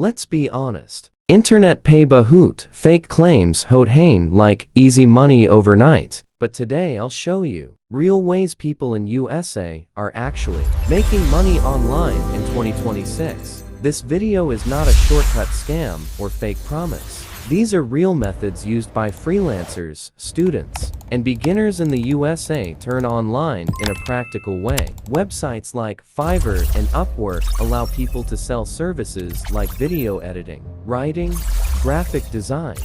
Let's be honest. Internet pay bahut, fake claims, hote hain like easy money overnight. But today I'll show you real ways people in USA are actually making money online in 2026. This video is not a shortcut scam or fake promise. These are real methods used by freelancers, students, and beginners in the USA to earn online in a practical way. Websites like Fiverr and Upwork allow people to sell services like video editing, writing, graphic design,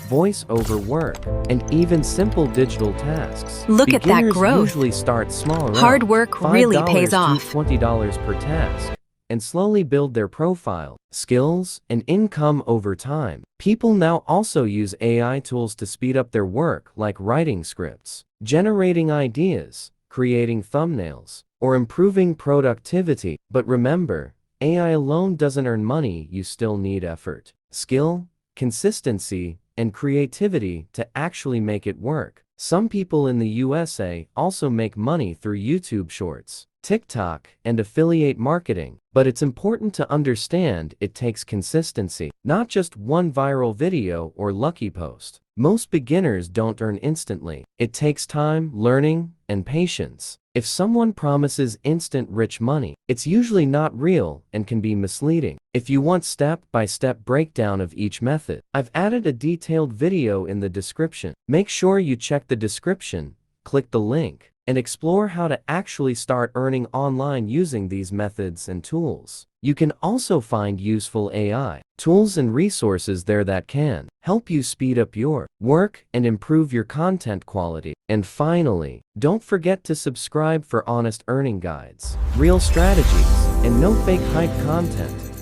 voice-over work, and even simple digital tasks. Look at that Beginners growth. usually start small, Hard work really $5 pays to off. $20 per task, and slowly build their profile, skills, and income over time. People now also use AI tools to speed up their work, like writing scripts, generating ideas, creating thumbnails, or improving productivity. But remember, AI alone doesn't earn money. You still need effort, skill, consistency, and creativity to actually make it work. Some people in the USA also make money through YouTube Shorts, TikTok, and affiliate marketing. But it's important to understand it takes consistency, not just one viral video or lucky post. Most beginners don't earn instantly. It takes time, learning, and patience. If someone promises instant rich money, it's usually not real and can be misleading. If you want step-by-step breakdown of each method, I've added a detailed video in the description. Make sure you check the description, click the link, and explore how to actually start earning online using these methods and tools. You can also find useful AI tools and resources there that can help you speed up your work and improve your content quality. And finally, don't forget to subscribe for honest earning guides, real strategies, and no fake hype content.